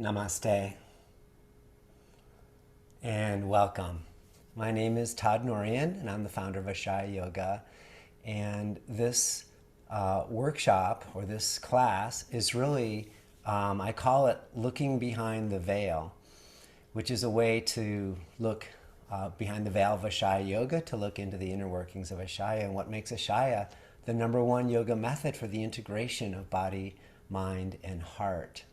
Namaste and welcome. My name is Todd Norian and I'm the founder of Ashaya Yoga. And this workshop or this class is really, I call it looking behind the veil, which is a way to look behind the veil of Ashaya Yoga, to look into the inner workings of Ashaya and what makes Ashaya the number one yoga method for the integration of body, mind, and heart.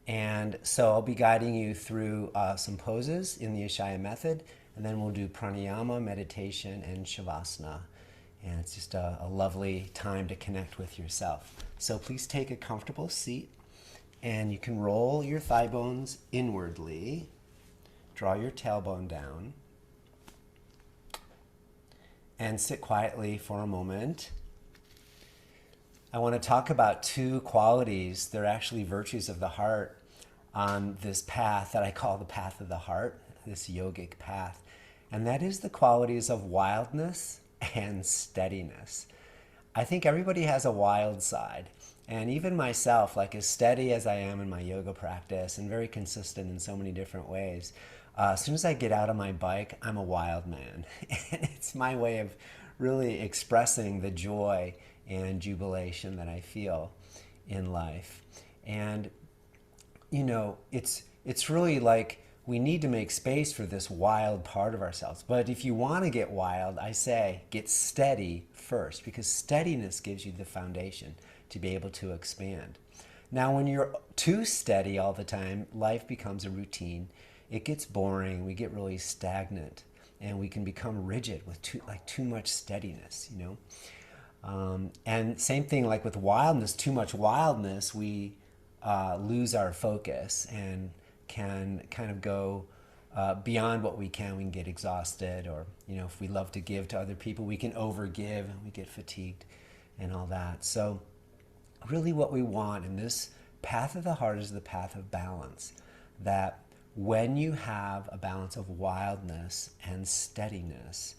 And so I'll be guiding you through some poses in the Ashaya method, and then we'll do pranayama, meditation, and shavasana. And it's just a lovely time to connect with yourself. So please take a comfortable seat, and you can roll your thigh bones inwardly. Draw your tailbone down. And sit quietly for a moment. I want to talk about two qualities. They're actually virtues of the heart on this path that I call the path of the heart, this yogic path. And that is the qualities of wildness and steadiness. I think everybody has a wild side. And even myself, like as steady as I am in my yoga practice and very consistent in so many different ways, as soon as I get out on my bike, I'm a wild man. And it's my way of really expressing the joy and jubilation that I feel in life. And, you know, it's really like we need to make space for this wild part of ourselves. But if you want to get wild, I say get steady first, because steadiness gives you the foundation to be able to expand. Now, when you're too steady all the time, life becomes a routine. It gets boring, we get really stagnant, and we can become rigid with too much steadiness, you know? And same thing like with wildness, too much wildness, we lose our focus and can kind of go beyond what we can get exhausted, or, you know, if we love to give to other people, we can overgive and we get fatigued and all that. So really what we want in this path of the heart is the path of balance, that when you have a balance of wildness and steadiness,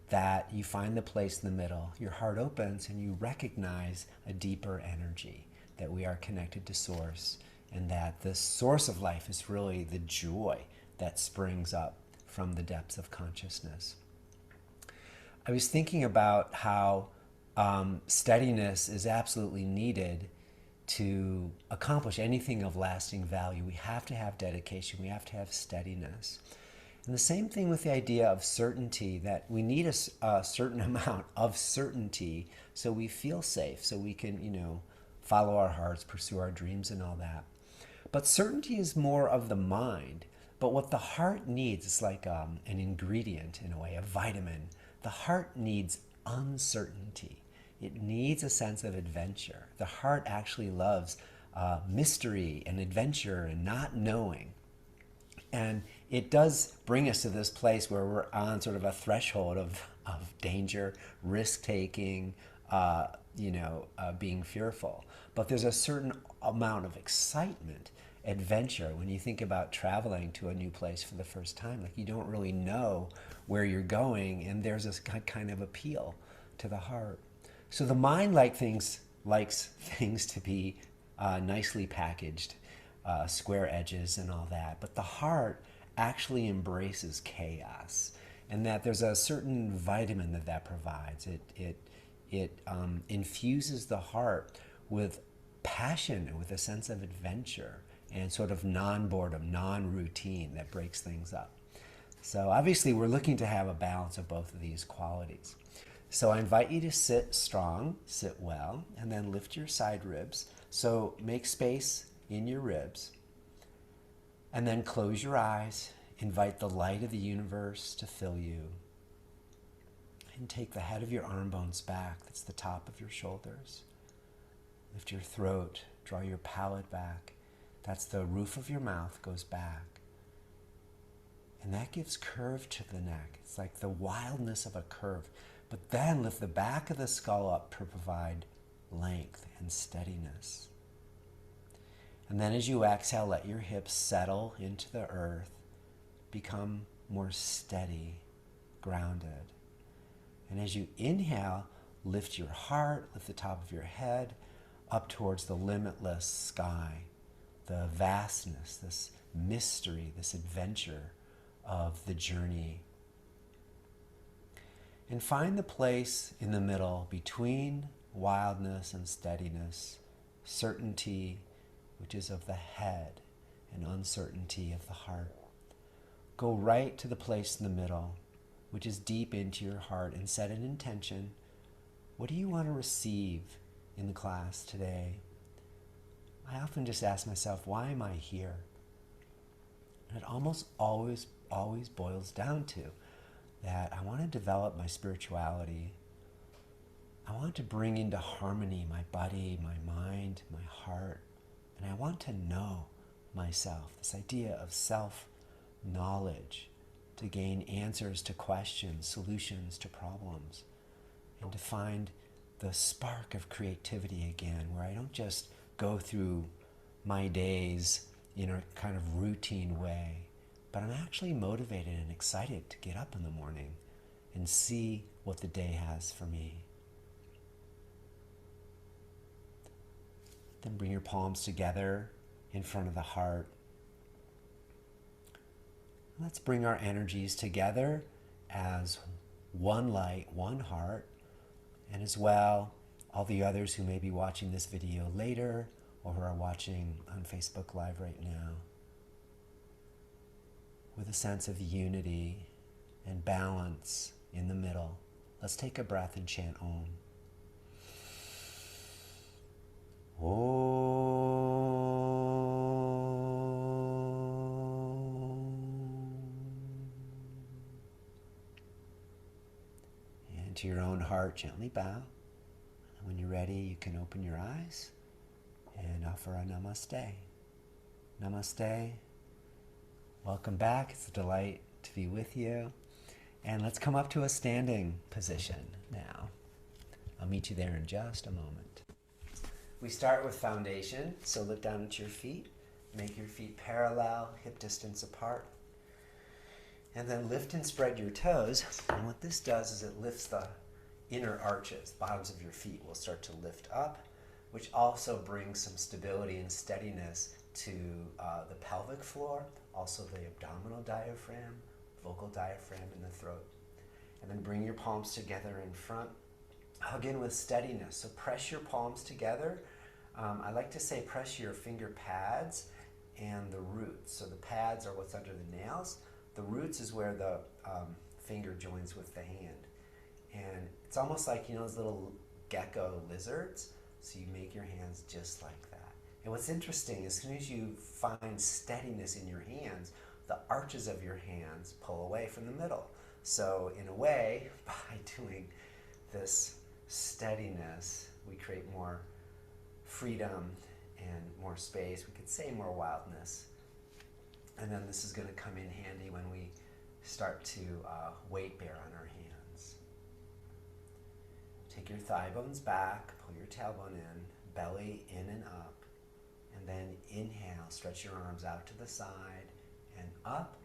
that you find the place in the middle, your heart opens and you recognize a deeper energy, that we are connected to source, and that the source of life is really the joy that springs up from the depths of consciousness. I was thinking about how steadiness is absolutely needed to accomplish anything of lasting value. We have to have dedication. We have to have steadiness. And the same thing with the idea of certainty, that we need a certain amount of certainty so we feel safe, so we can, you know, follow our hearts, pursue our dreams and all that. But certainty is more of the mind. But what the heart needs is like an ingredient, in a way, a vitamin. The heart needs uncertainty. It needs a sense of adventure. The heart actually loves mystery and adventure and not knowing. And it does bring us to this place where we're on sort of a threshold of danger, risk-taking, being fearful. But there's a certain amount of excitement, adventure, when you think about traveling to a new place for the first time. Like, you don't really know where you're going, and there's this kind of appeal to the heart. So the mind likes things to be nicely packaged, square edges and all that. But the heart actually embraces chaos, and that there's a certain vitamin that provides. It infuses the heart with passion and with a sense of adventure and sort of non-boredom, non-routine that breaks things up. So obviously we're looking to have a balance of both of these qualities. So I invite you to sit strong, sit well, and then lift your side ribs. So make space in your ribs. And then close your eyes. Invite the light of the universe to fill you. And take the head of your arm bones back. That's the top of your shoulders. Lift your throat. Draw your palate back. That's the roof of your mouth goes back. And that gives curve to the neck. It's like the wildness of a curve. But then lift the back of the skull up to provide length and steadiness. And then as you exhale, let your hips settle into the earth, become more steady, grounded. And as you inhale, lift your heart, lift the top of your head up towards the limitless sky, the vastness, this mystery, this adventure of the journey. And find the place in the middle between wildness and steadiness, certainty, which is of the head, and uncertainty of the heart. Go right to the place in the middle, which is deep into your heart, and set an intention. What do you want to receive in the class today? I often just ask myself, why am I here? And it almost always boils down to that I want to develop my spirituality. I want to bring into harmony my body, my mind, my heart, and I want to know myself, this idea of self-knowledge, to gain answers to questions, solutions to problems, and to find the spark of creativity again, where I don't just go through my days in a kind of routine way, but I'm actually motivated and excited to get up in the morning and see what the day has for me. Then bring your palms together in front of the heart. Let's bring our energies together as one light, one heart, and as well, all the others who may be watching this video later or who are watching on Facebook Live right now, with a sense of unity and balance in the middle. Let's take a breath and chant Om. And to your own heart, gently bow. And when you're ready, you can open your eyes and offer a namaste. Namaste. Welcome back. It's a delight to be with you. And let's come up to a standing position now. I'll meet you there in just a moment. We start with foundation, so look down at your feet. Make your feet parallel, hip distance apart. And then lift and spread your toes. And what this does is it lifts the inner arches. Bottoms of your feet will start to lift up, which also brings some stability and steadiness to the pelvic floor, also the abdominal diaphragm, vocal diaphragm in the throat. And then bring your palms together in front. Hug in with steadiness. So press your palms together. I like to say press your finger pads and the roots. So the pads are what's under the nails. The roots is where the finger joins with the hand. And it's almost like, you know, those little gecko lizards. So you make your hands just like that. And what's interesting, as soon as you find steadiness in your hands, the arches of your hands pull away from the middle. So in a way, by doing this steadiness, we create more freedom and more space. We could say more wildness. And then this is going to come in handy when we start to weight bear on our hands. Take your thigh bones back, pull your tailbone in, belly in and up. And then inhale, stretch your arms out to the side and up.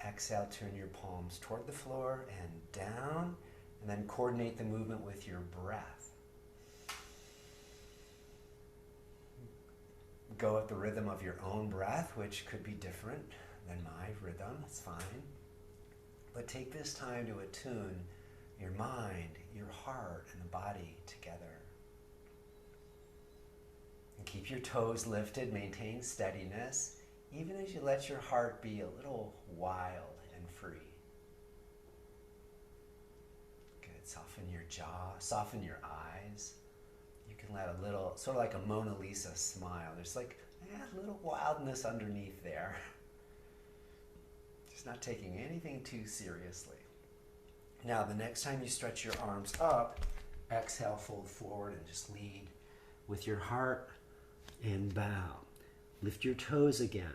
Exhale, turn your palms toward the floor and down. And then coordinate the movement with your breath. Go at the rhythm of your own breath, which could be different than my rhythm. It's fine. But take this time to attune your mind, your heart, and the body together. And keep your toes lifted, maintain steadiness, even as you let your heart be a little wild and free. Good. Soften your jaw, soften your eyes. You can let a little, sort of like a Mona Lisa smile. There's like a little wildness underneath there. Just not taking anything too seriously. Now, the next time you stretch your arms up, exhale, fold forward, and just lead with your heart and bow. Lift your toes again.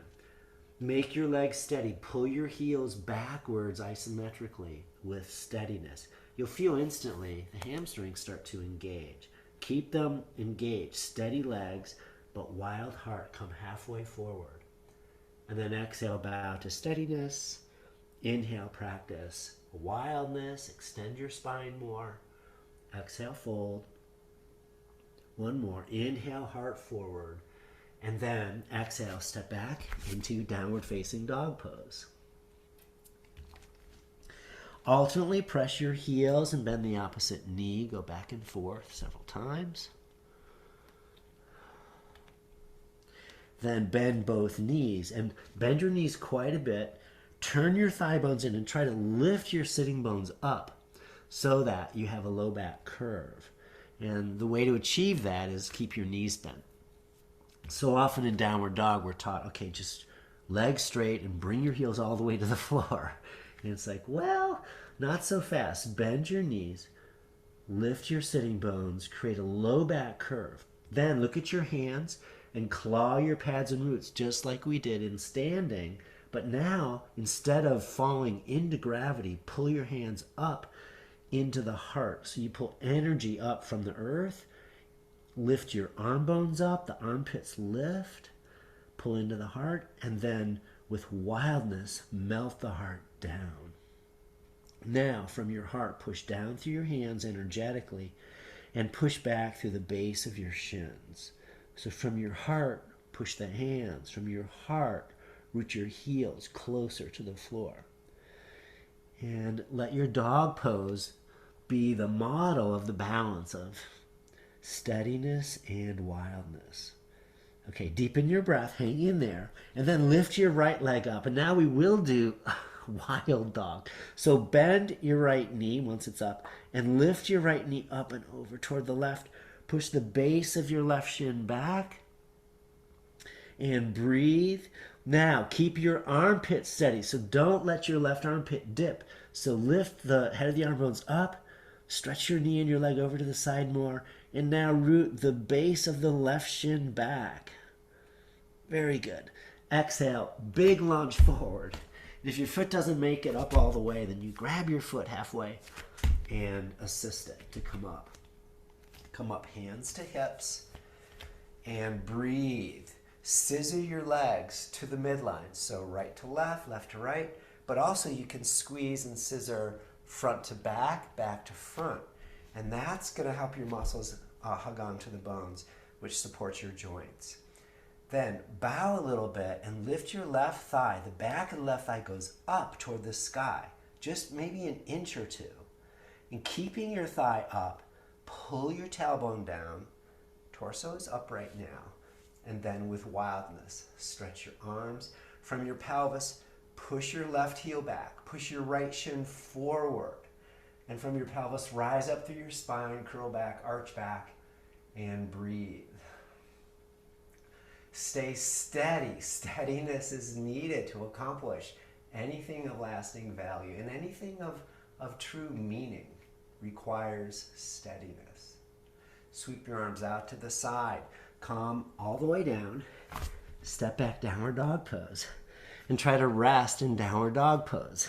Make your legs steady. Pull your heels backwards isometrically with steadiness. You'll feel instantly the hamstrings start to engage. Keep them engaged. Steady legs, but wild heart. Come halfway forward. And then exhale, bow to steadiness. Inhale, practice wildness. Extend your spine more. Exhale, fold. One more. Inhale, heart forward. And then exhale, step back into downward facing dog pose. Alternately press your heels and bend the opposite knee. Go back and forth several times. Then bend both knees and bend your knees quite a bit. Turn your thigh bones in and try to lift your sitting bones up so that you have a low back curve. And the way to achieve that is keep your knees bent. So often in downward dog, we're taught, okay, just legs straight and bring your heels all the way to the floor. And it's like, well, not so fast. Bend your knees, lift your sitting bones, create a low back curve. Then look at your hands and claw your pads and roots just like we did in standing. But now, instead of falling into gravity, pull your hands up into the heart. So you pull energy up from the earth. Lift your arm bones up, the armpits lift, pull into the heart, and then with wildness, melt the heart down. Now, from your heart, push down through your hands energetically and push back through the base of your shins. So from your heart, push the hands. From your heart, root your heels closer to the floor. And let your dog pose be the model of the balance of steadiness and wildness. Okay, deepen your breath, hang in there, and then lift your right leg up. And now we will do wild dog. So bend your right knee once it's up and lift your right knee up and over toward the left. Push the base of your left shin back and breathe. Now keep your armpit steady. So don't let your left armpit dip. So lift the head of the arm bones up, stretch your knee and your leg over to the side more, and now root the base of the left shin back. Very good. Exhale, big lunge forward. And if your foot doesn't make it up all the way, then you grab your foot halfway and assist it to come up. Come up, hands to hips, and breathe. Scissor your legs to the midline. So right to left to right, but also you can squeeze and scissor front to back, back to front. And that's going to help your muscles hug onto the bones, which supports your joints. Then bow a little bit and lift your left thigh. The back of the left thigh goes up toward the sky, just maybe an inch or two. And keeping your thigh up, pull your tailbone down. Torso is upright now. And then with wildness, stretch your arms. From your pelvis, push your left heel back. Push your right shin forward. And from your pelvis, rise up through your spine, curl back, arch back, and breathe. Stay steady. Steadiness is needed to accomplish anything of lasting value, and anything of true meaning requires steadiness. Sweep your arms out to the side. Come all the way down. Step back, downward dog pose. And try to rest in downward dog pose.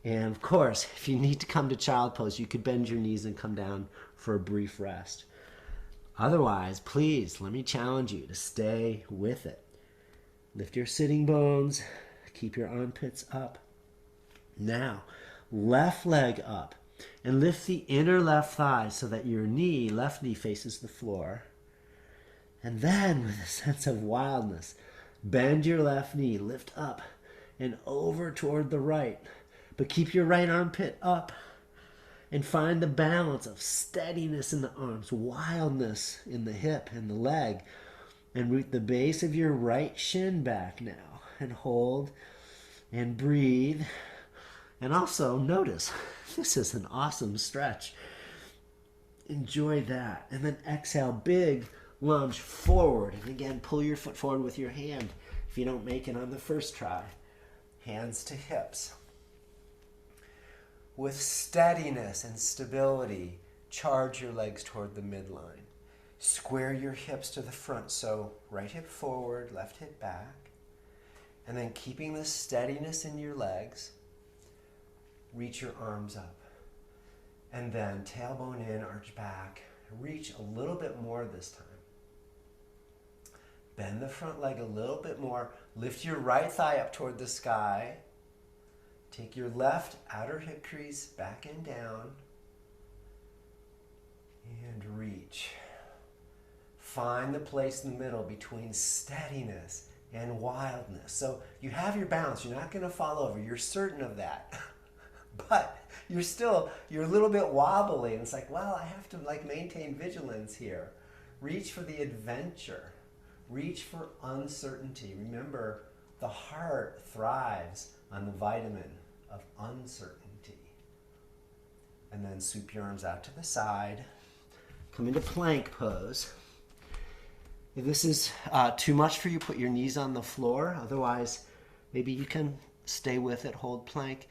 And of course, if you need to come to child pose, you could bend your knees and come down for a brief rest. Otherwise, please, let me challenge you to stay with it. Lift your sitting bones. Keep your armpits up. Now, left leg up. And lift the inner left thigh so that your left knee faces the floor. And then, with a sense of wildness, bend your left knee, lift up and over toward the right. But keep your right armpit up and find the balance of steadiness in the arms, wildness in the hip and the leg. And root the base of your right shin back now. And hold and breathe. And also notice, this is an awesome stretch. Enjoy that. And then exhale, big lunge forward. And again, pull your foot forward with your hand if you don't make it on the first try. Hands to hips. With steadiness and stability, charge your legs toward the midline. Square your hips to the front. So right hip forward, left hip back. And then keeping the steadiness in your legs, reach your arms up. And then tailbone in, arch back. Reach a little bit more this time. Bend the front leg a little bit more. Lift your right thigh up toward the sky. Take your left outer hip crease back and down. And reach. find the place in the middle between steadiness and wildness. So you have your balance. You're not going to fall over. You're certain of that. But you're a little bit wobbly. And it's like, well, I have to maintain vigilance here. Reach for the adventure. Reach for uncertainty. Remember, the heart thrives on the vitamin of uncertainty. And then sweep your arms out to the side. Come into plank pose. If this is too much for you, put your knees on the floor. Otherwise, maybe you can stay with it, hold plank.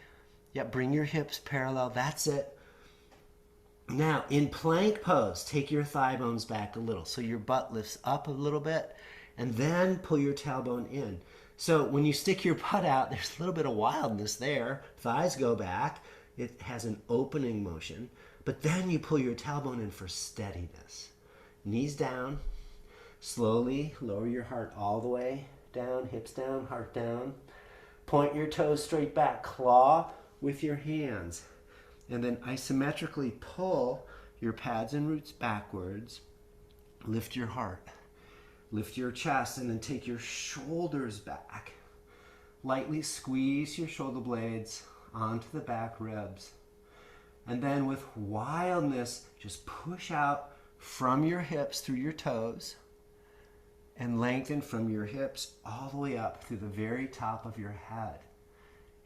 Yeah, bring your hips parallel. That's it. Now, in plank pose, take your thigh bones back a little. So your butt lifts up a little bit, and then pull your tailbone in. So when you stick your butt out, there's a little bit of wildness there. Thighs go back. It has an opening motion. But then you pull your tailbone in for steadiness. Knees down. Slowly lower your heart all the way down, hips down, heart down. Point your toes straight back. Claw with your hands. And then isometrically pull your pads and roots backwards. Lift your heart. Lift your chest and then take your shoulders back. Lightly squeeze your shoulder blades onto the back ribs. And then with wildness, just push out from your hips through your toes and lengthen from your hips all the way up through the very top of your head.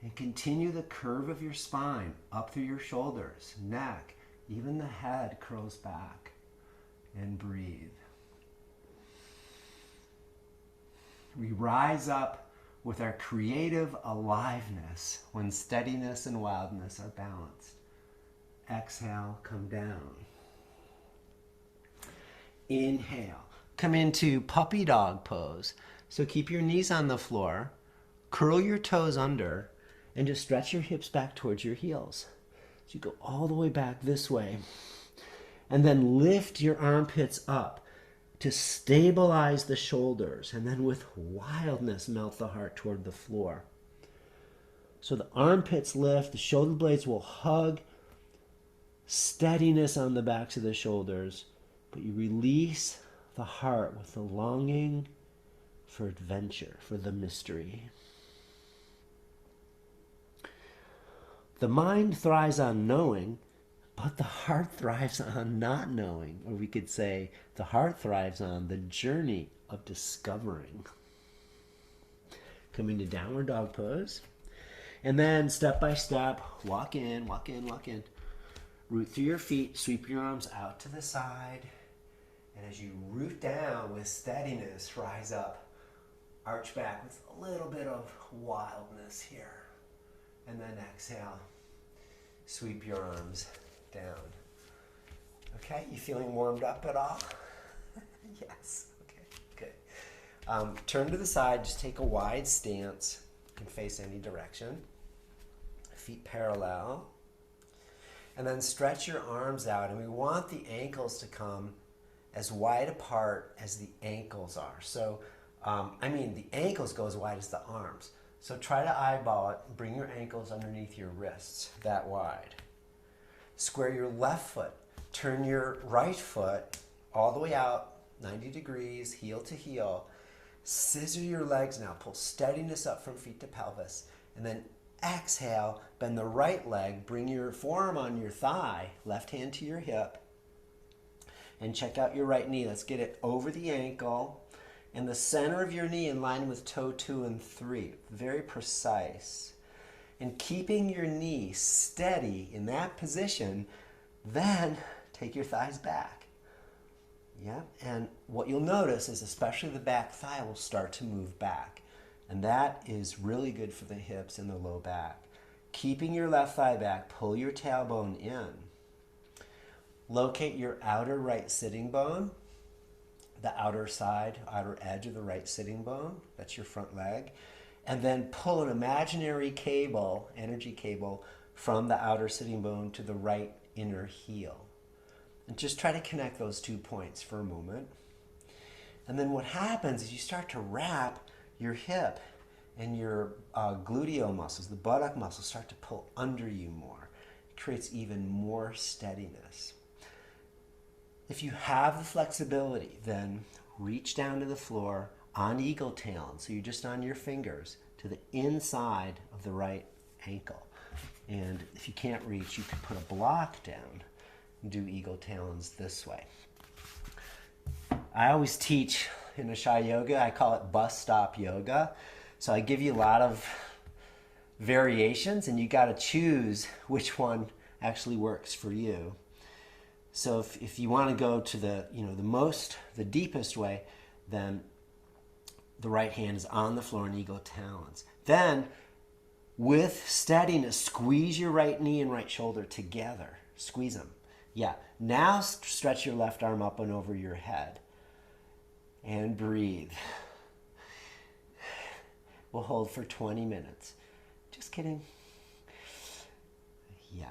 And continue the curve of your spine up through your shoulders, neck, even the head curls back. And breathe. We rise up with our creative aliveness when steadiness and wildness are balanced. Exhale, come down. Inhale. Come into puppy dog pose. So keep your knees on the floor, curl your toes under, and just stretch your hips back towards your heels. So you go all the way back this way. And then lift your armpits up to stabilize the shoulders. And then with wildness, melt the heart toward the floor. So the armpits lift, the shoulder blades will hug. Steadiness on the backs of the shoulders. But you release the heart with the longing for adventure, for the mystery. The mind thrives on knowing, but the heart thrives on not knowing. Or we could say the heart thrives on the journey of discovering. Come into downward dog pose. And then step by step, walk in, walk in, walk in. Root through your feet, sweep your arms out to the side. And as you root down with steadiness, rise up. Arch back with a little bit of wildness here. And then exhale. Sweep your arms down. Okay, you feeling warmed up at all? Yes, okay, good. Turn to the side, just take a wide stance. You can face any direction. Feet parallel. And then stretch your arms out. And we want the ankles to come as wide apart as the ankles are. So, the ankles go as wide as the arms. So try to eyeball it. Bring your ankles underneath your wrists that wide. Square your left foot. Turn your right foot all the way out, 90 degrees, heel to heel. Scissor your legs now. Pull steadiness up from feet to pelvis. And then exhale, bend the right leg. Bring your forearm on your thigh, left hand to your hip. And check out your right knee. Let's get it over the ankle. And the center of your knee in line with toe 2 and 3. Very precise. And keeping your knee steady in that position, then take your thighs back. Yeah, and what you'll notice is especially the back thigh will start to move back. And that is really good for the hips and the low back. Keeping your left thigh back, pull your tailbone in. Locate your outer right sitting bone, the outer side, outer edge of the right sitting bone. That's your front leg. And then pull an imaginary cable, energy cable, from the outer sitting bone to the right inner heel. And just try to connect those 2 points for a moment. And then what happens is you start to wrap your hip and your gluteal muscles, the buttock muscles, start to pull under you more. It creates even more steadiness. If you have the flexibility, then reach down to the floor on eagle tail. So you're just on your fingers to the inside of the right ankle. And if you can't reach, you can put a block down and do eagle talons this way. I always teach in Ashaya Yoga, I call it bus stop yoga. So I give you a lot of variations and you got to choose which one actually works for you. So if you want to go to the deepest way, then the right hand is on the floor in eagle talons. Then with steadiness, squeeze your right knee and right shoulder together. Squeeze them. Yeah. Now stretch your left arm up and over your head. And breathe. We'll hold for 20 minutes. Just kidding. Yeah.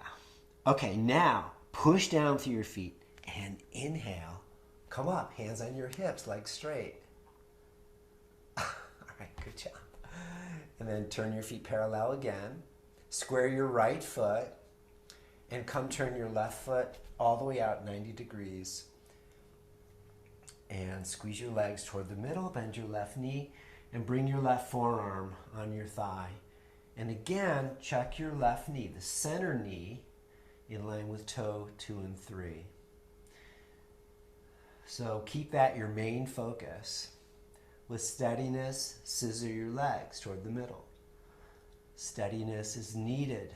Okay, now push down through your feet and inhale. Come up, hands on your hips, legs straight. All right, good job. And then turn your feet parallel again. Square your right foot and come turn your left foot all the way out 90 degrees. And squeeze your legs toward the middle, bend your left knee, and bring your left forearm on your thigh. And again, check your left knee, the center knee, in line with toe 2 and 3. So keep that your main focus. With steadiness, scissor your legs toward the middle. Steadiness is needed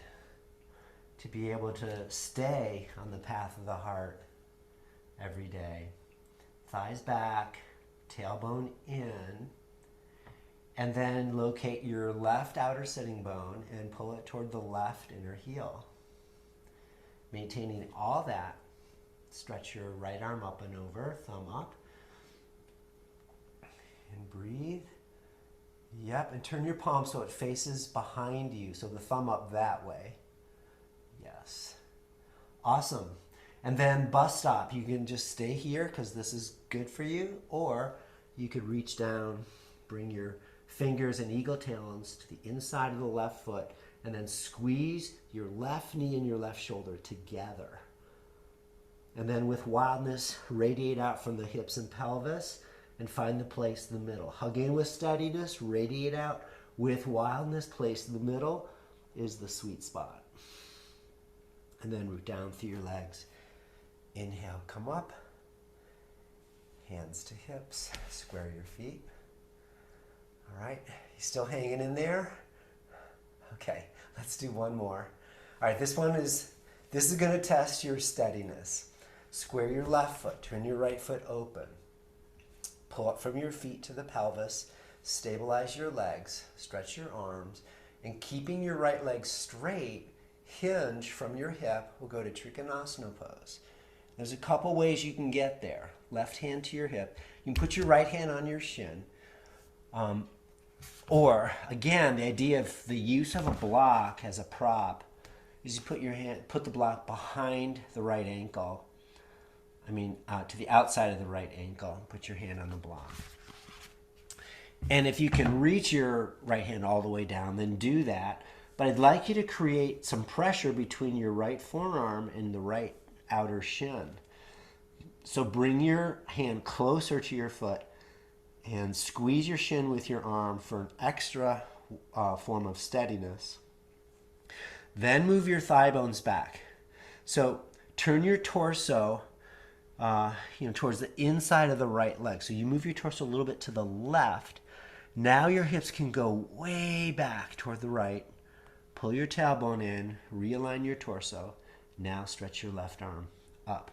to be able to stay on the path of the heart every day. Thighs back, tailbone in, and then locate your left outer sitting bone and pull it toward the left inner heel. Maintaining all that, stretch your right arm up and over, thumb up, and breathe. Yep, and turn your palm so it faces behind you, so the thumb up that way. Yes. Awesome. And then bus stop, you can just stay here because this is good for you, or you could reach down, bring your fingers and eagle talons to the inside of the left foot, and then squeeze your left knee and your left shoulder together. And then with wildness, radiate out from the hips and pelvis and find the place in the middle. Hug in with steadiness, radiate out with wildness, place in the middle is the sweet spot. And then root down through your legs. Inhale, come up, hands to hips, square your feet. All right, you still hanging in there? Okay, let's do one more. All right, this is going to test your steadiness. Square your left foot, turn your right foot open. Pull up from your feet to the pelvis, stabilize your legs, stretch your arms, and keeping your right leg straight, hinge from your hip, we'll go to Trikonasana pose. There's a couple ways you can get there. Left hand to your hip. You can put your right hand on your shin. Or, again, the idea of the use of a block as a prop is you put the block behind the right ankle. To the outside of the right ankle. Put your hand on the block. And if you can reach your right hand all the way down, then do that. But I'd like you to create some pressure between your right forearm and the right outer shin. So bring your hand closer to your foot and squeeze your shin with your arm for an extra form of steadiness. Then move your thigh bones back. So turn your torso towards the inside of the right leg. So you move your torso a little bit to the left. Now your hips can go way back toward the right. Pull your tailbone in, realign your torso. Now stretch your left arm up.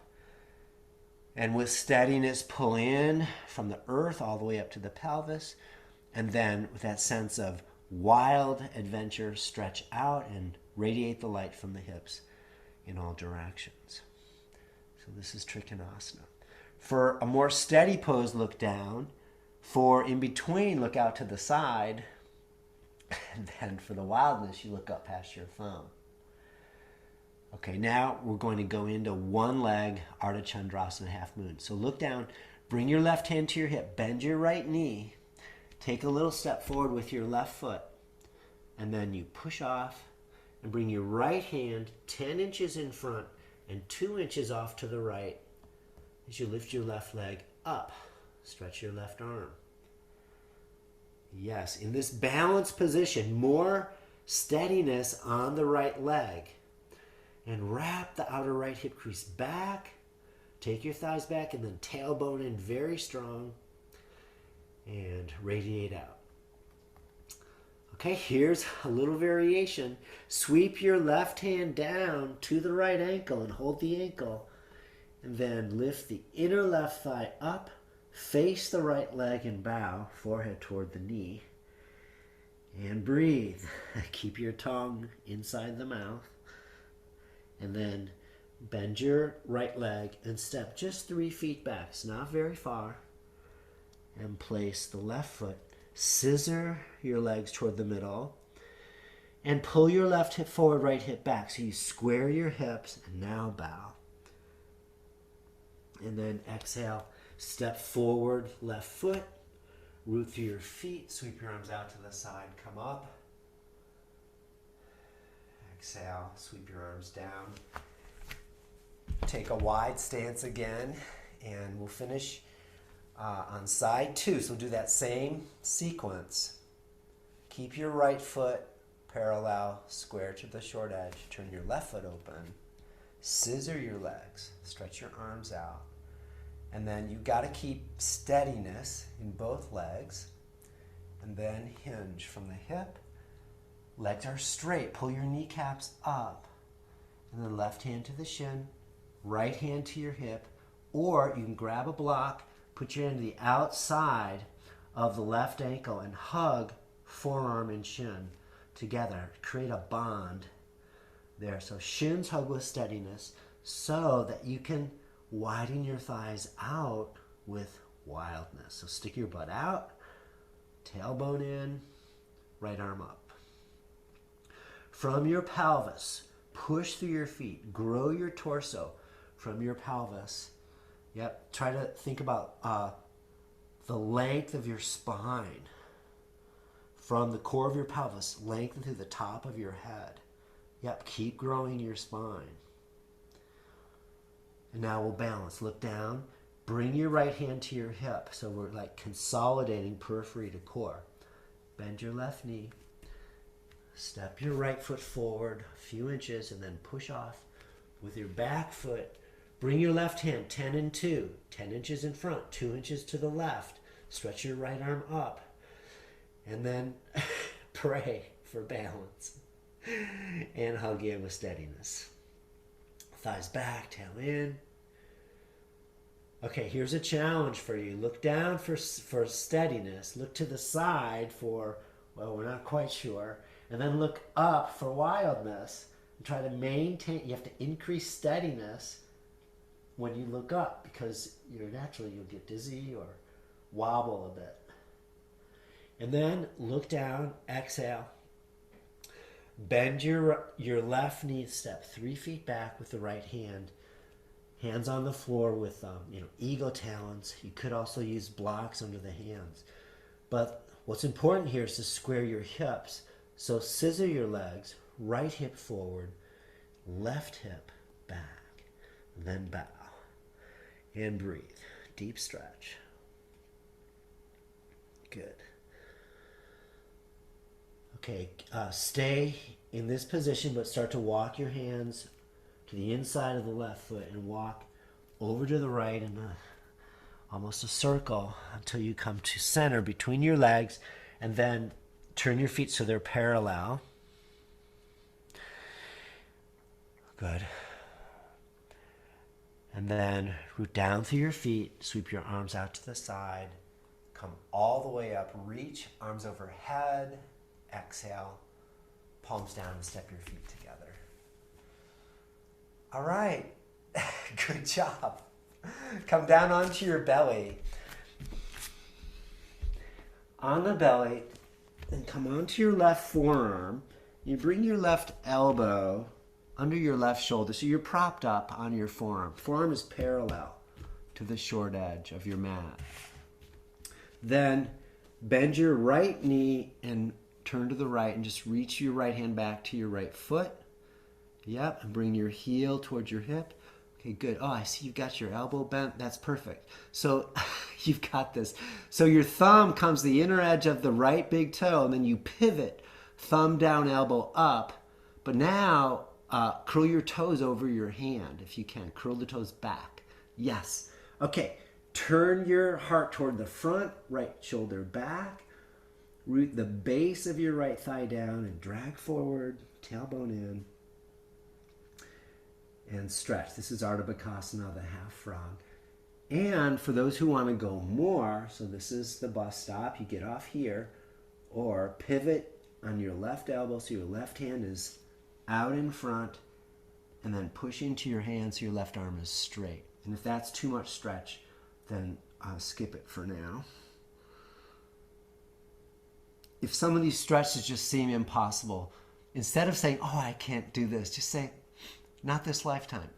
And with steadiness, pull in from the earth all the way up to the pelvis. And then with that sense of wild adventure, stretch out and radiate the light from the hips in all directions. So this is Trikonasana. For a more steady pose, look down. For in between, look out to the side. And then for the wildness, you look up past your thumb. Okay, now we're going to go into one leg Ardha Chandrasana half moon. So look down, bring your left hand to your hip, bend your right knee, take a little step forward with your left foot, and then you push off and bring your right hand 10 inches in front and 2 inches off to the right. As you lift your left leg up, stretch your left arm. Yes, in this balanced position, more steadiness on the right leg. And wrap the outer right hip crease back. Take your thighs back and then tailbone in very strong. And radiate out. Okay, here's a little variation. Sweep your left hand down to the right ankle and hold the ankle. And then lift the inner left thigh up, face the right leg and bow, forehead toward the knee. And breathe. Keep your tongue inside the mouth. And then bend your right leg and step just 3 feet back. It's not very far. And place the left foot. Scissor your legs toward the middle. And pull your left hip forward, right hip back. So you square your hips and now bow. And then exhale. Step forward, left foot. Root through your feet. Sweep your arms out to the side. Come up. Exhale. Sweep your arms down. Take a wide stance again. And we'll finish on side 2. So we'll do that same sequence. Keep your right foot parallel, square to the short edge. Turn your left foot open. Scissor your legs. Stretch your arms out. And then you've got to keep steadiness in both legs. And then hinge from the hip. Legs are straight. Pull your kneecaps up. And then left hand to the shin. Right hand to your hip. Or you can grab a block, put your hand to the outside of the left ankle and hug forearm and shin together. Create a bond there. So shins hug with steadiness so that you can widen your thighs out with wildness. So stick your butt out, tailbone in, right arm up. From your pelvis, push through your feet, grow your torso from your pelvis. Yep, try to think about the length of your spine. From the core of your pelvis, lengthen through the top of your head. Yep, keep growing your spine. And now we'll balance. Look down. Bring your right hand to your hip. So we're like consolidating periphery to core. Bend your left knee. Step your right foot forward a few inches and then push off with your back foot. Bring your left hand 10 and 2. 10 inches in front, 2 inches to the left. Stretch your right arm up. And then pray for balance. And hug in with steadiness. Thighs back, tail in. Okay, here's a challenge for you. Look down for steadiness. Look to the side for, well, we're not quite sure. And then look up for wildness. And try to maintain, you have to increase steadiness when you look up because you'll get dizzy or wobble a bit. And then look down, exhale. Bend your left knee, step 3 feet back with the right hand. Hands on the floor with eagle talons. You could also use blocks under the hands. But what's important here is to square your hips. So scissor your legs, right hip forward, left hip back, then bow. And breathe. Deep stretch. Good. Okay, stay in this position, but start to walk your hands to the inside of the left foot and walk over to the right in almost a circle until you come to center between your legs, and then turn your feet so they're parallel. Good. And then root down through your feet, sweep your arms out to the side, come all the way up, reach arms overhead. Exhale, palms down and step your feet together. All right, good job. Come down onto your belly. On the belly, and come onto your left forearm. You bring your left elbow under your left shoulder, so you're propped up on your forearm. Forearm is parallel to the short edge of your mat. Then bend your right knee and turn to the right and just reach your right hand back to your right foot. Yep, and bring your heel towards your hip. Okay, good. Oh, I see you've got your elbow bent. That's perfect. So you've got this. So your thumb comes to the inner edge of the right big toe, and then you pivot, thumb down, elbow up. But now curl your toes over your hand if you can. Curl the toes back. Yes. Okay. Turn your heart toward the front, right shoulder back. Root the base of your right thigh down and drag forward, tailbone in. And stretch. This is Ardha Bakasana, the half frog. And for those who want to go more, so this is the bus stop. You get off here, or pivot on your left elbow so your left hand is out in front, and then push into your hand so your left arm is straight. And if that's too much stretch, then skip it for now. If some of these stretches just seem impossible, instead of saying, oh, I can't do this, just say, not this lifetime,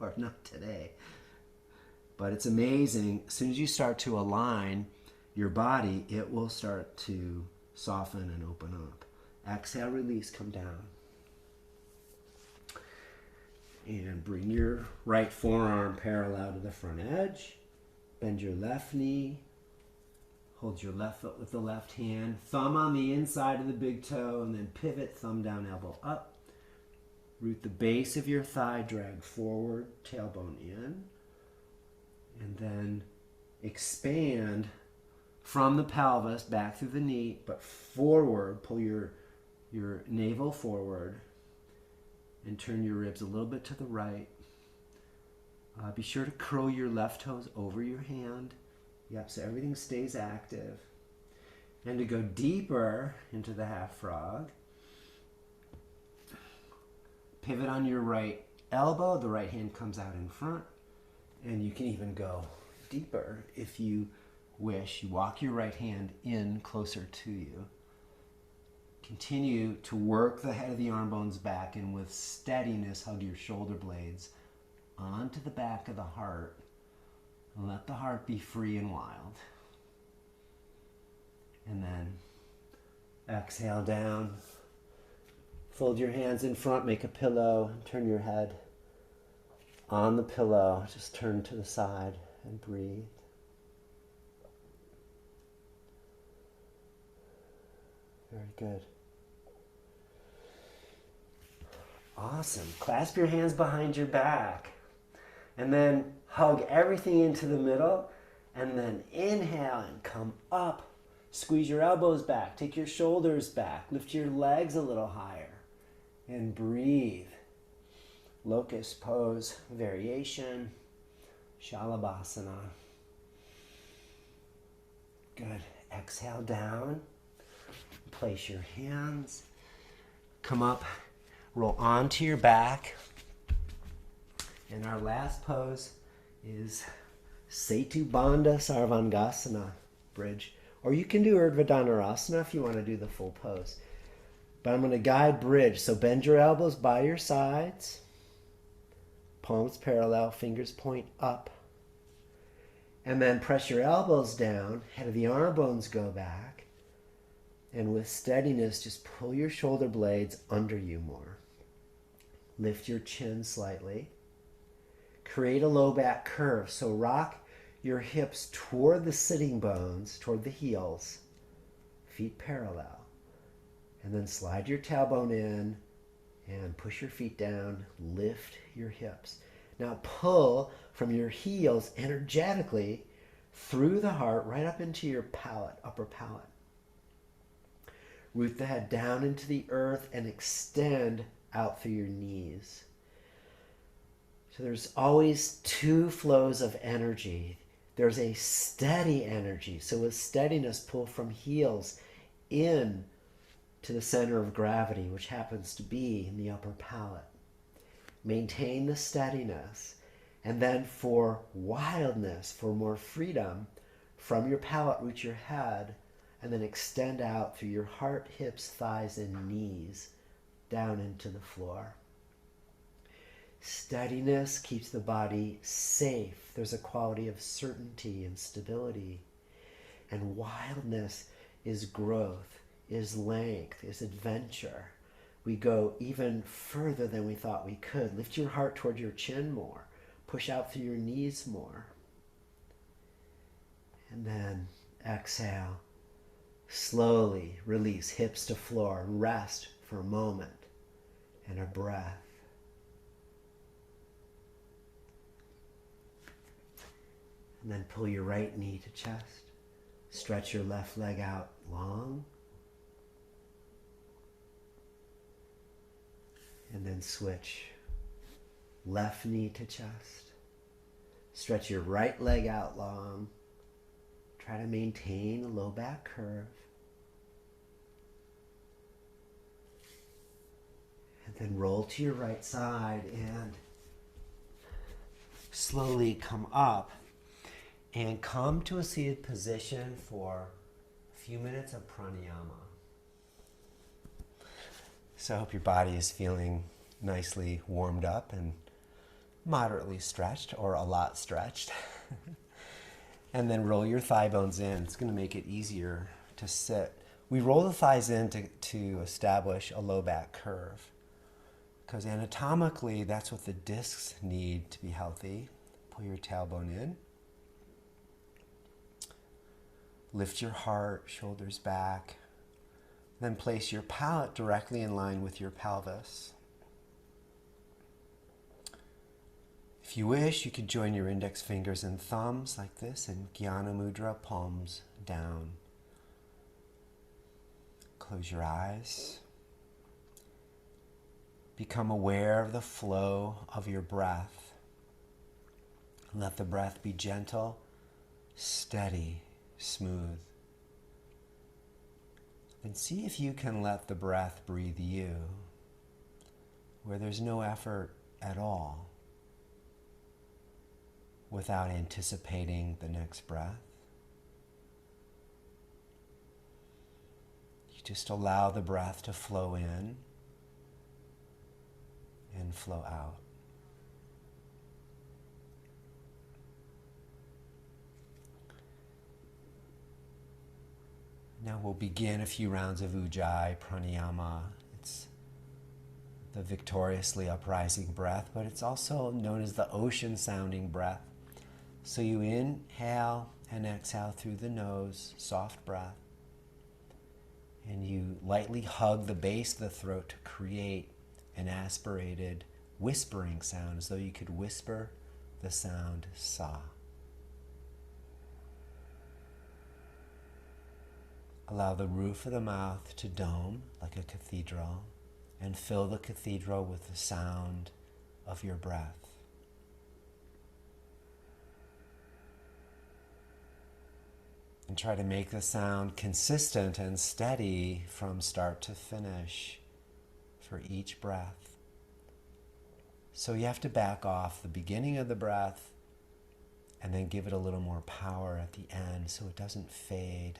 or not today. But it's amazing. As soon as you start to align your body, it will start to soften and open up. Exhale, release, come down. And bring your right forearm parallel to the front edge. Bend your left knee. Hold your left foot with the left hand. Thumb on the inside of the big toe, and then pivot, thumb down, elbow up. Root the base of your thigh, drag forward, tailbone in. And then expand from the pelvis back through the knee, but forward. Pull your navel forward and turn your ribs a little bit to the right. Be sure to curl your left toes over your hand. Yep, so everything stays active. And to go deeper into the half frog, pivot on your right elbow, the right hand comes out in front, and you can even go deeper if you wish. You walk your right hand in closer to you. Continue to work the head of the arm bones back, and with steadiness, hug your shoulder blades onto the back of the heart, and let the heart be free and wild. And then exhale down. Fold your hands in front, make a pillow, and turn your head on the pillow. Just turn to the side and breathe. Very good. Awesome. Clasp your hands behind your back. And then hug everything into the middle. And then inhale and come up. Squeeze your elbows back. Take your shoulders back. Lift your legs a little higher. And breathe. Locust pose variation. Shalabhasana. Good. Exhale down. Place your hands. Come up. Roll onto your back. And our last pose is Setu Bandha Sarvangasana bridge. Or you can do Urdhva Dhanurasana if you want to do the full pose. But I'm going to guide bridge. So bend your elbows by your sides. Palms parallel, fingers point up. And then press your elbows down. Head of the arm bones go back. And with steadiness, just pull your shoulder blades under you more. Lift your chin slightly. Create a low back curve. So rock your hips toward the sitting bones, toward the heels. Feet parallel. And then slide your tailbone in and push your feet down. Lift your hips. Now pull from your heels energetically through the heart right up into your palate, upper palate. Root the head down into the earth and extend out through your knees. So there's always two flows of energy. There's a steady energy. So with steadiness, pull from heels in to the center of gravity, which happens to be in the upper palate. Maintain the steadiness. And then for wildness, for more freedom, from your palate, root your head, and then extend out through your heart, hips, thighs, and knees, down into the floor. Steadiness keeps the body safe. There's a quality of certainty and stability. And wildness is growth, is length, is adventure. we go even further than we thought we could. Lift your heart toward your chin more. Push out through your knees more. And then exhale. Slowly release hips to floor. Rest for a moment and a breath. And then pull your right knee to chest. Stretch your left leg out long. And then switch. Left knee to chest. Stretch your right leg out long. Try to maintain a low back curve. And then roll to your right side and slowly come up and come to a seated position for a few minutes of pranayama. So I hope your body is feeling nicely warmed up and moderately stretched or a lot stretched. And then roll your thigh bones in. It's going to make it easier to sit. We roll the thighs in to establish a low back curve, because anatomically that's what the discs need to be healthy. Pull your tailbone in. Lift your heart, shoulders back. Then place your palate directly in line with your pelvis. If you wish, you could join your index fingers and thumbs like this in Jnana Mudra, palms down. Close your eyes. Become aware of the flow of your breath. Let the breath be gentle, steady, smooth. And see if you can let the breath breathe you, where there's no effort at all, without anticipating the next breath. You just allow the breath to flow in and flow out. Now we'll begin a few rounds of Ujjayi Pranayama. It's the victoriously uprising breath, but it's also known as the ocean sounding breath. So you inhale and exhale through the nose, soft breath. And you lightly hug the base of the throat to create an aspirated whispering sound, as though you could whisper the sound sa. Allow the roof of the mouth to dome like a cathedral and fill the cathedral with the sound of your breath. And try to make the sound consistent and steady from start to finish for each breath. So you have to back off the beginning of the breath and then give it a little more power at the end so it doesn't fade.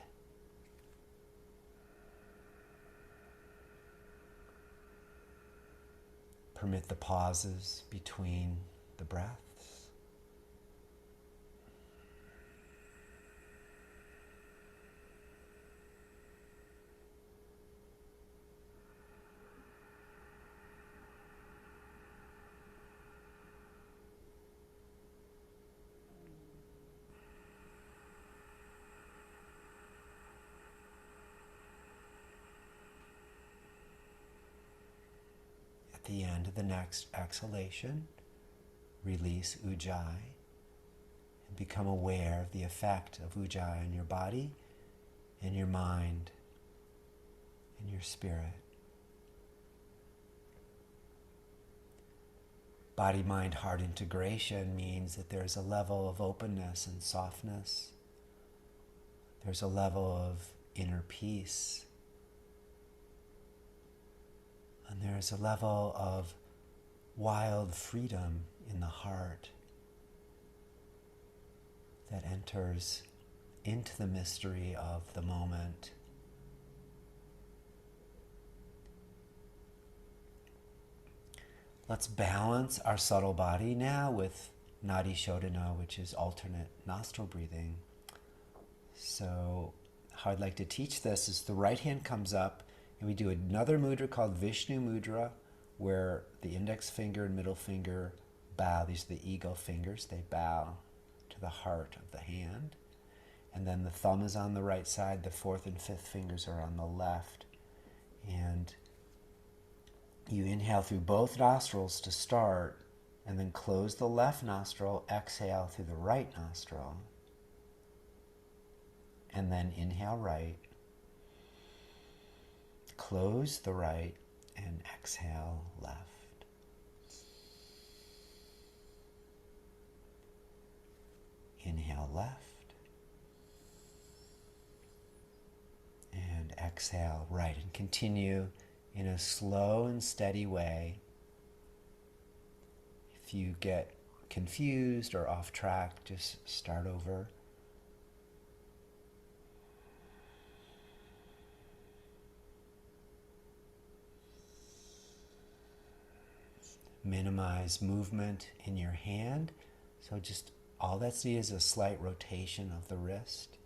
Permit the pauses between the breaths. At the end of the next exhalation, release Ujjayi and become aware of the effect of Ujjayi on your body and your mind and your spirit. Body-mind-heart integration means that there's a level of openness and softness. There's a level of inner peace. And there's a level of wild freedom in the heart that enters into the mystery of the moment. Let's balance our subtle body now with Nadi Shodhana, which is alternate nostril breathing. So how I'd like to teach this is the right hand comes up And we do another mudra called Vishnu mudra, where the index finger and middle finger bow. These are the ego fingers. They bow to the heart of the hand. And then the thumb is on the right side. The fourth and fifth fingers are on the left. And you inhale through both nostrils to start, and then close the left nostril, exhale through the right nostril. And then inhale right, close the right, and exhale left. Inhale left, and exhale right. And continue in a slow and steady way. If you get confused or off track, just start over. Minimize movement in your hand. So just all that's needed is a slight rotation of the wrist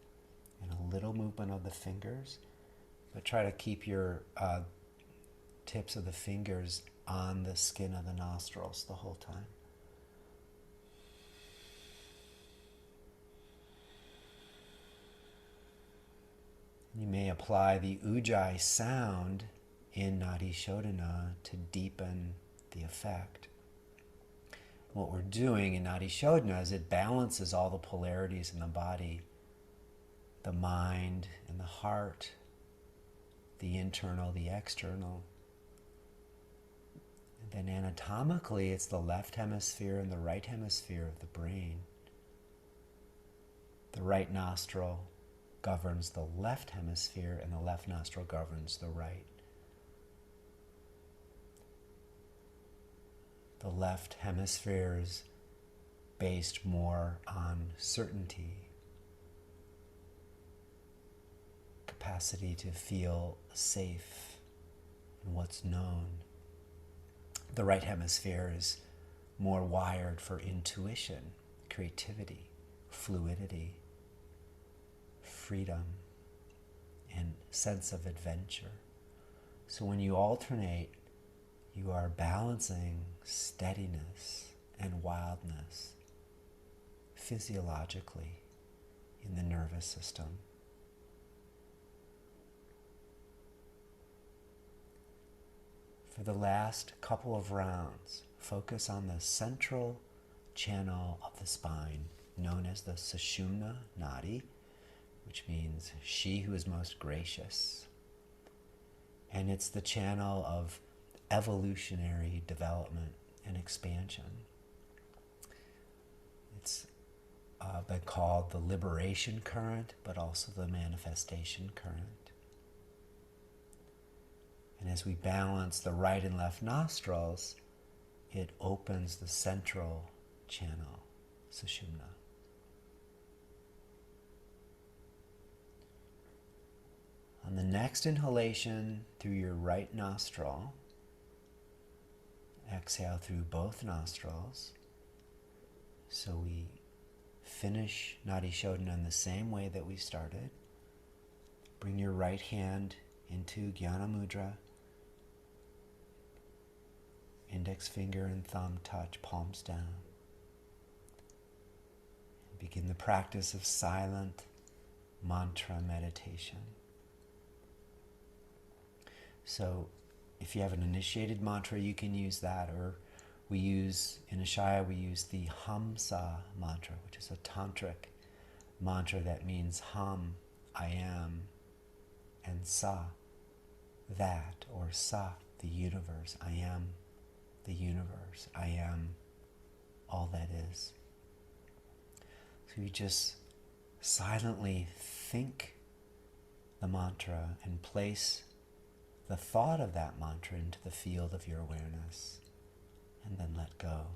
and a little movement of the fingers. But try to keep your tips of the fingers on the skin of the nostrils the whole time. You may apply the ujjayi sound in Nadi Shodhana to deepen the effect. What we're doing in Nadi Shodhana is it balances all the polarities in the body, the mind and the heart, the internal, the external. And then anatomically, it's the left hemisphere and the right hemisphere of the brain. The right nostril governs the left hemisphere, and the left nostril governs the right. The left hemisphere is based more on certainty, capacity to feel safe in what's known. The right hemisphere is more wired for intuition, creativity, fluidity, freedom, and sense of adventure. So when you alternate, you are balancing steadiness and wildness physiologically in the nervous system. For the last couple of rounds, focus on the central channel of the spine, known as the Sushumna Nadi, which means she who is most gracious. And it's the channel of evolutionary development and expansion. It's been called the liberation current, but also the manifestation current. And as we balance the right and left nostrils, it opens the central channel, Sushumna. On the next inhalation through your right nostril, exhale through both nostrils. So we finish Nadi Shodhana in the same way that we started. Bring your right hand into Jnana Mudra. Index finger and thumb touch, palms down. And begin the practice of silent mantra meditation. So if you have an initiated mantra, you can use that, or in Ashaya, we use the Hamsa mantra, which is a tantric mantra that means Ham, I am, and Sa, that, or Sa, the universe. I am the universe. I am all that is. So you just silently think the mantra and place the thought of that mantra into the field of your awareness, and then let go.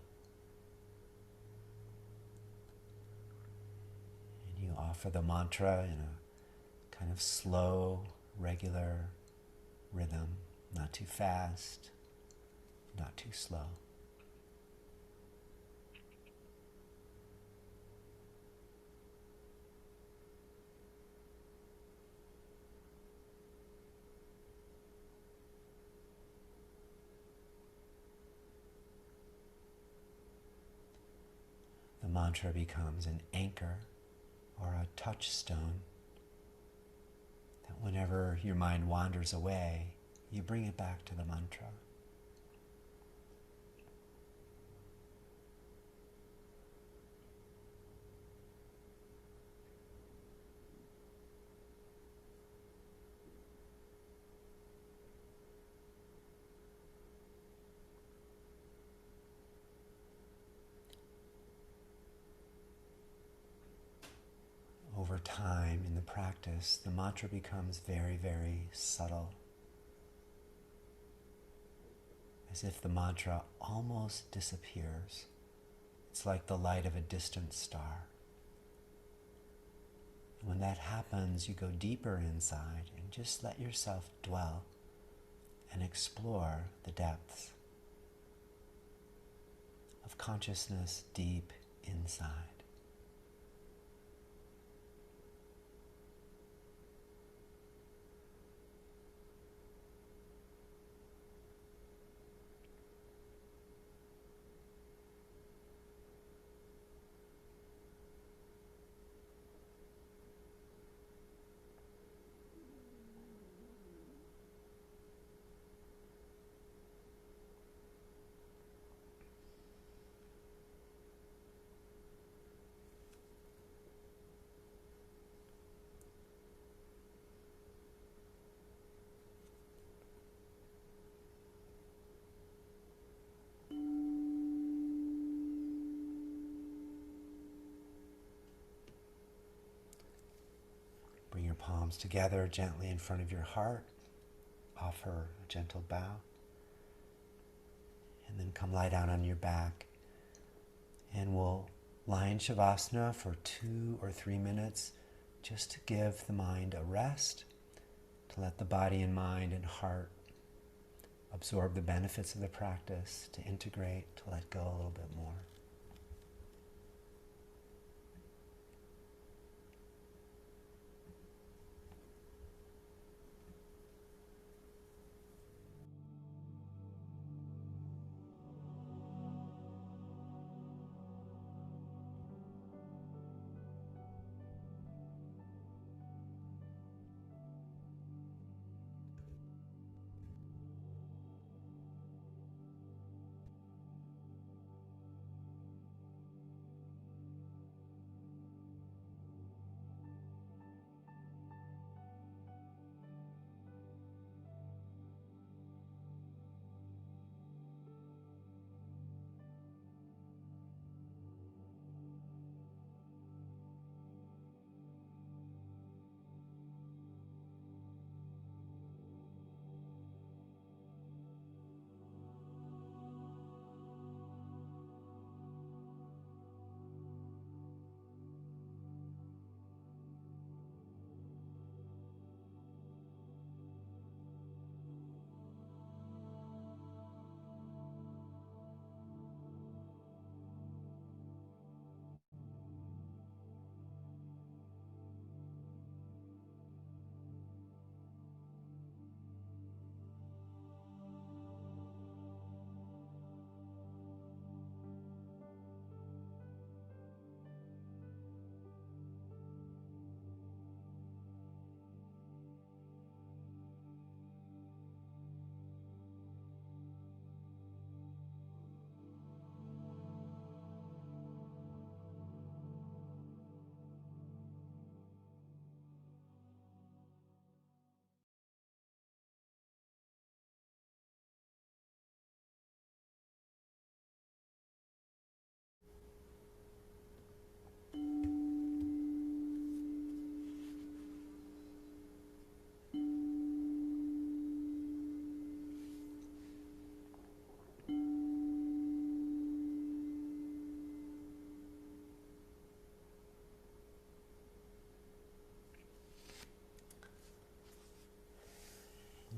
And you offer the mantra in a kind of slow, regular rhythm, not too fast, not too slow. mantra becomes an anchor or a touchstone that whenever your mind wanders away, you bring it back to the mantra. Over time in the practice, the mantra becomes very, very subtle. As if the mantra almost disappears. It's like the light of a distant star. And when that happens, you go deeper inside and just let yourself dwell and explore the depths of consciousness deep inside. Bring your palms together gently in front of your heart. Offer a gentle bow. And then come lie down on your back. And we'll lie in Shavasana for 2 or 3 minutes just to give the mind a rest, to let the body and mind and heart absorb the benefits of the practice, to integrate, to let go a little bit more.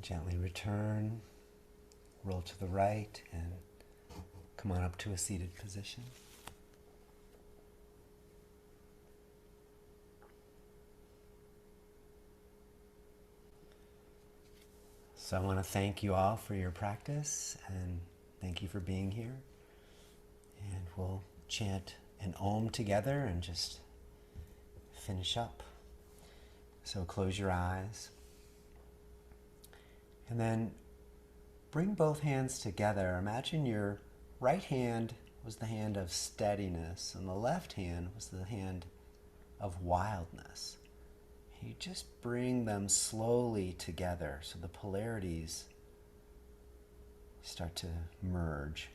Gently return, roll to the right, and come on up to a seated position. So I want to thank you all for your practice, and thank you for being here. And we'll chant and Om together and just finish up. So close your eyes. And then bring both hands together. Imagine your right hand was the hand of steadiness and the left hand was the hand of wildness. You just bring them slowly together so the polarities start to merge.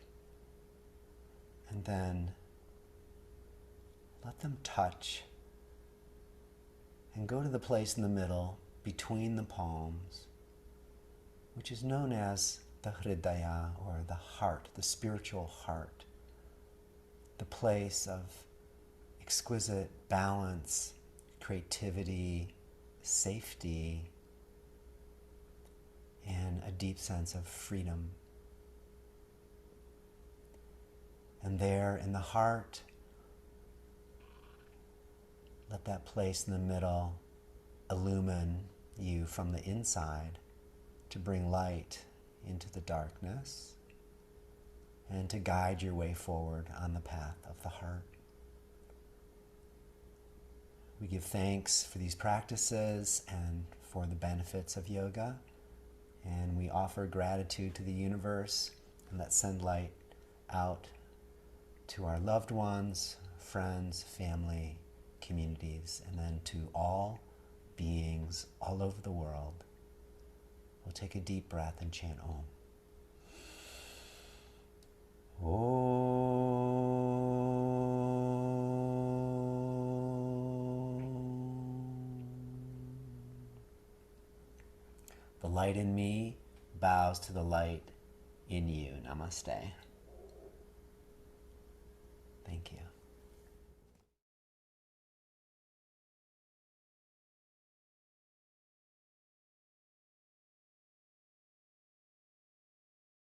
And then let them touch and go to the place in the middle between the palms, which is known as the Hridaya, or the heart, the spiritual heart, the place of exquisite balance, creativity, safety, and a deep sense of freedom. And there in the heart, let that place in the middle illumine you from the inside to bring light into the darkness and to guide your way forward on the path of the heart. We give thanks for these practices and for the benefits of yoga, and we offer gratitude to the universe, and let's send light out to our loved ones, friends, family, communities, and then to all beings all over the world. We'll take a deep breath and chant Om. The light in me bows to the light in you. Namaste.